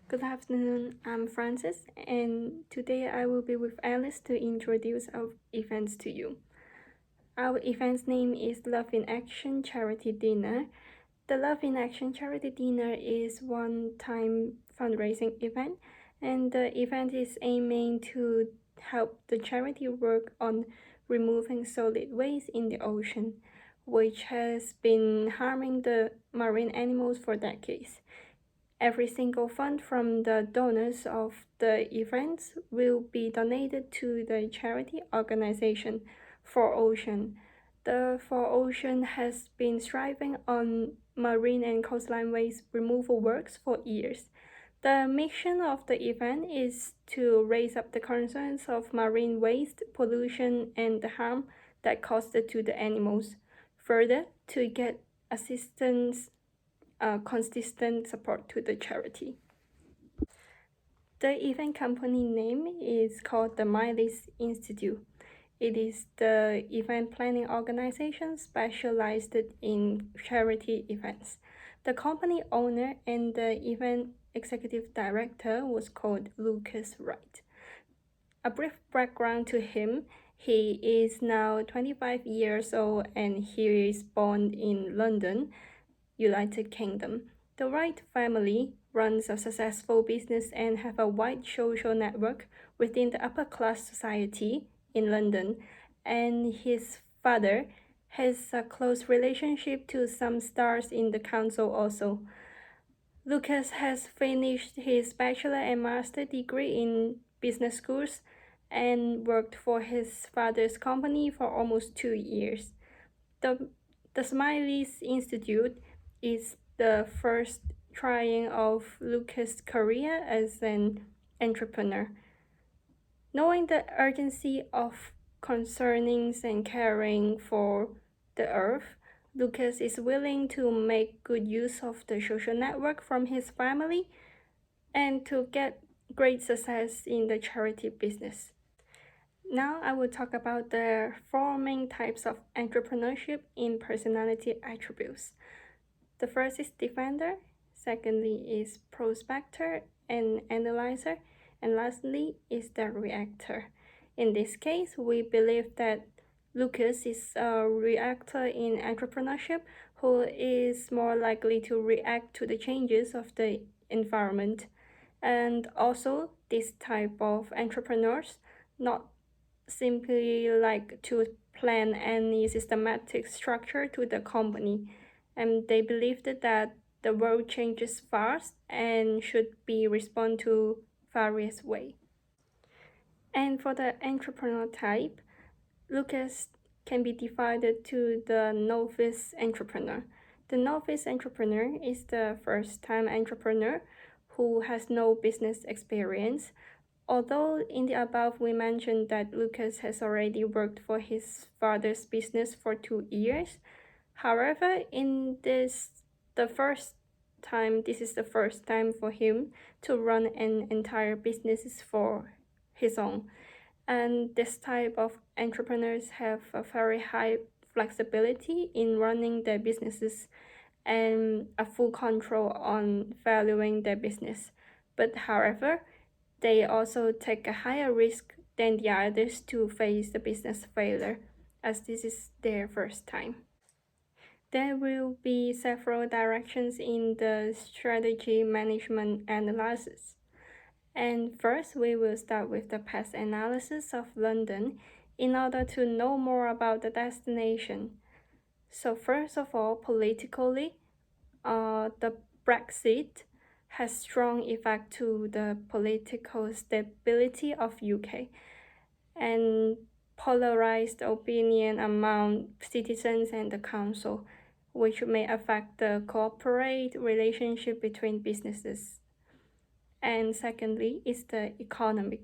Good afternoon, I'm Francis, and today I will be with Alice to introduce our events to you. Our event's name is Love in Action Charity Dinner. The Love in Action Charity Dinner is one-time fundraising event, and the event is aiming to help the charity work on removing solid waste in the ocean, which has been harming the marine animals for decades. Every single fund from the donors of the events will be donated to the charity organization 4Ocean. The 4Ocean has been striving on marine and coastline waste removal works for years. The mission of the event is to raise up the concerns of marine waste, pollution, and the harm that caused to the animals. Further, to get assistance consistent support to the charity. The event company name is called the Miles Institute. It is the event planning organization specialized in charity events. The company owner and the event executive director was called Lucas Wright. A brief background to him: he is now 25 years old and he is born in London, United Kingdom. The Wright family runs a successful business and have a wide social network within the upper-class society in London, and his father has a close relationship to some stars in the council also. Lucas has finished his bachelor and master degree in business schools and worked for his father's company for almost 2 years. The Smileys Institute is the first trying of Lucas' career as an entrepreneur. Knowing the urgency of concerning and caring for the earth, Lucas is willing to make good use of the social network from his family and to get great success in the charity business. Now I will talk about the four main types of entrepreneurship in personality attributes. The first is defender, secondly is prospector and analyzer, and lastly is the reactor. In this case, we believe that Lucas is a reactor in entrepreneurship who is more likely to react to the changes of the environment. And also, this type of entrepreneurs not simply like to plan any systematic structure to the company, and they believed that the world changes fast and should be respond to various way. And for the entrepreneur type, Lucas can be divided to the novice entrepreneur. The novice entrepreneur is the first-time entrepreneur who has no business experience. Although in the above we mentioned that Lucas has already worked for his father's business for 2 years. However, this is the first time for him to run an entire business for his own. And this type of entrepreneurs have a very high flexibility in running their businesses and a full control on valuing their business. But however, they also take a higher risk than the others to face the business failure, as this is their first time. There will be several directions in the strategy management analysis. And first, we will start with the past analysis of London in order to know more about the destination. So first of all, politically, the Brexit has strong effect to the political stability of UK and polarized opinion among citizens and the council, which may affect the cooperate relationship between businesses. And secondly is the economy.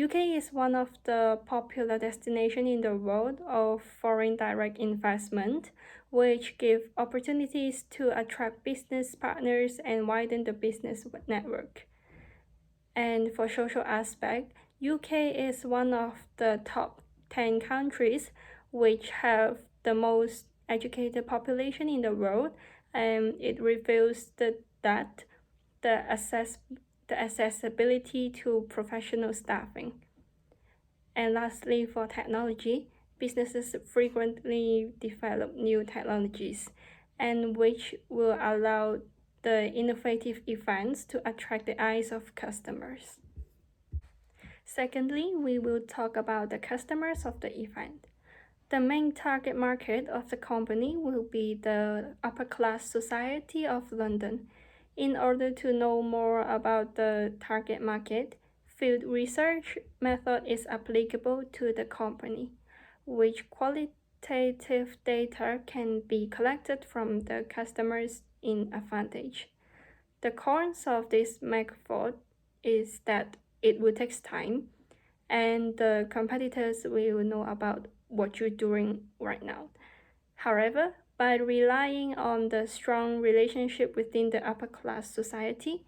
UK is one of the popular destinations in the world of foreign direct investment, which give opportunities to attract business partners and widen the business network. And for social aspect, UK is one of the top 10 countries which have the most educated population in the world, and it reveals that the accessibility to professional staffing. And lastly, for technology, businesses frequently develop new technologies, and which will allow the innovative events to attract the eyes of customers. Secondly, we will talk about the customers of the event. The main target market of the company will be the upper class society of London. In order to know more about the target market, field research method is applicable to the company, which qualitative data can be collected from the customers in advantage. The cons of this method is that it will take time, and the competitors will know about what you're doing right now. However, by relying on the strong relationship within the upper class society,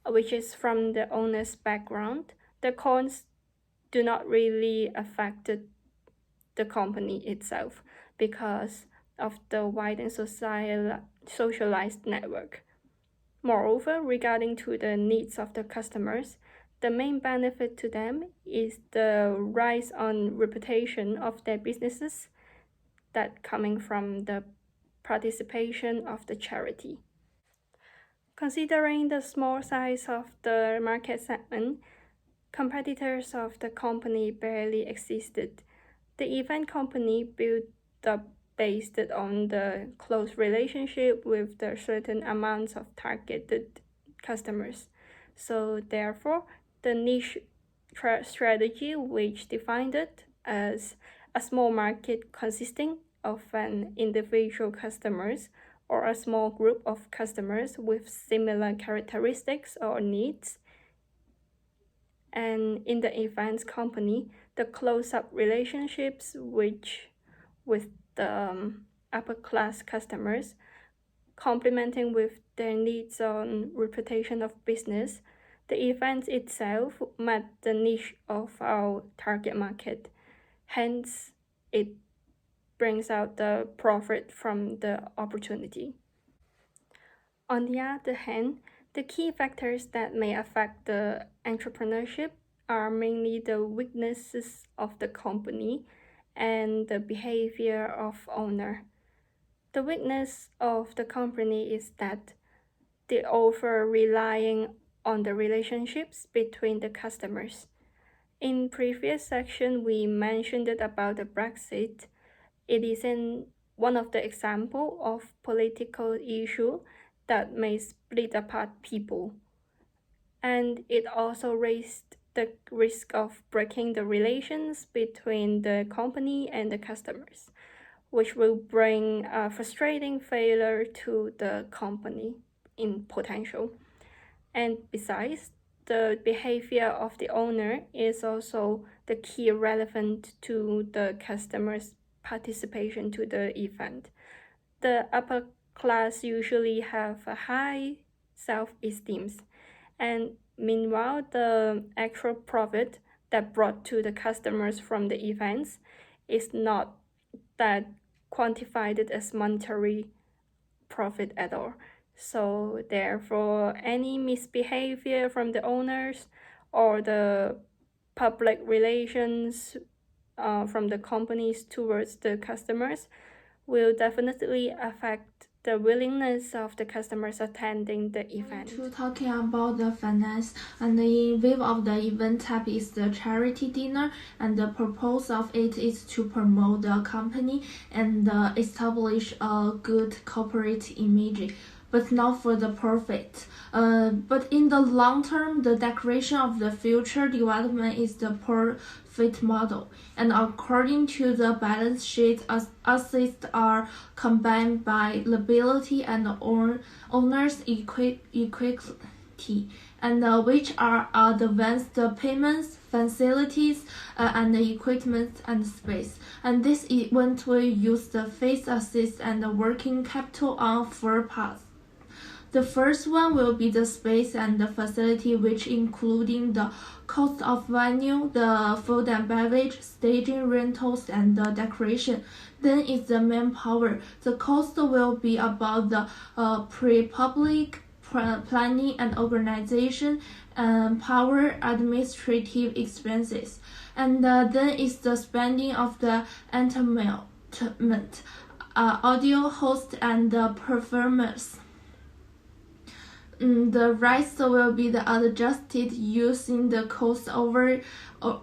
which is from the owner's background, the cons do not really affect the company itself because of the widened socialized network. Moreover, regarding to the needs of the customers, the main benefit to them is the rise on reputation of their businesses that coming from the participation of the charity. Considering the small size of the market segment, competitors of the company barely existed. The event company built up based on the close relationship with the certain amounts of targeted customers. So therefore, the niche strategy, which defined it as a small market consisting of an individual customers or a small group of customers with similar characteristics or needs. And in the events company, the close-up relationships with the upper class customers, complementing with their needs on reputation of business, the event itself met the niche of our target market. Hence, it brings out the profit from the opportunity. On the other hand, the key factors that may affect the entrepreneurship are mainly the weaknesses of the company and the behavior of owner. The weakness of the company is that they over relying on the relationships between the customers. In previous section, we mentioned it about the Brexit. It is one of the example of political issue that may split apart people. And it also raised the risk of breaking the relations between the company and the customers, which will bring a frustrating failure to the company in potential. And besides, the behavior of the owner is also the key relevant to the customer's participation to the event. The upper class usually have a high self-esteem, and meanwhile, the actual profit that brought to the customers from the events is not that quantified as monetary profit at all. So therefore, any misbehavior from the owners or the public relations from the companies towards the customers will definitely affect the willingness of the customers attending the event. To talking about the finance, and in view of the event type is the charity dinner, and the purpose of it is to promote the company and establish a good corporate image, but not for the profit. But in the long term, the declaration of the future development is the profit model. And according to the balance sheet, assets are combined by liability and owner's equity, and which are advanced payments, facilities, and equipment and space. And this event will use the fixed assets and the working capital on 4 parts. The first one will be the space and the facility, which including the cost of venue, the food and beverage, staging rentals, and the decoration. Then is the manpower. The cost will be about the pre-public, planning and organization, and power administrative expenses. And then is the spending of the entertainment, audio host and performers. The rest will be adjusted using the cost over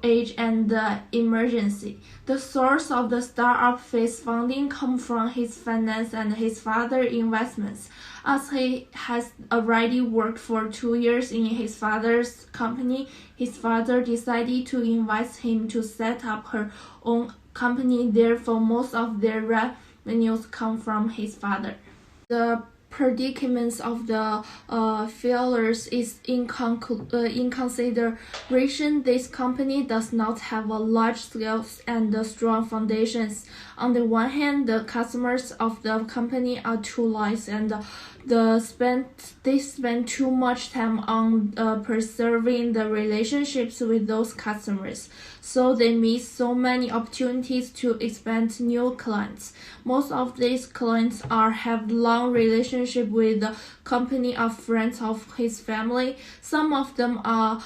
age and emergency. The source of the startup phase funding comes from his finance and his father's investments. As he has already worked for 2 years in his father's company, his father decided to invite him to set up her own company. Therefore, most of their revenues come from his father. The predicaments of the failures is in consideration. This company does not have a large scale and strong foundations. On the one hand, the customers of the company are too large and they spend too much time on preserving the relationships with those customers, so they miss so many opportunities to expand new clients. Most of these clients have long relationship with the company or friends of his family. Some of them are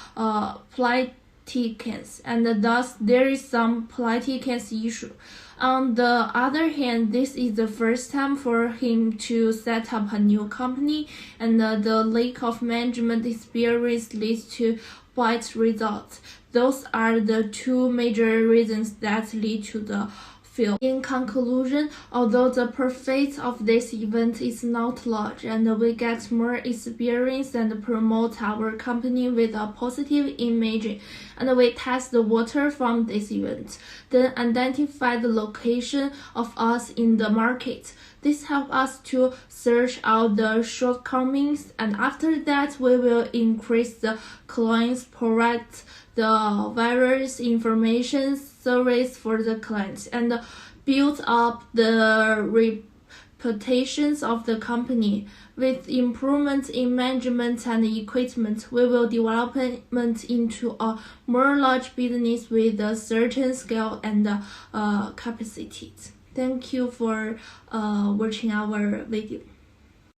politicians, and thus there is some politicians issue. On the other hand, this is the first time for him to set up a new company, and the lack of management experience leads to bad results. Those are the two major reasons that lead to the fail. In conclusion, although the profit of this event is not large, and we get more experience and promote our company with a positive image, and we test the water from this event, then identify the location of us in the market. This helps us to search out the shortcomings, and after that we will increase the clients, provide the various information service for the clients, and build up the reputations of the company. With improvements in management and equipment, we will develop into a more large business with a certain scale and capacities. Thank you for watching our video.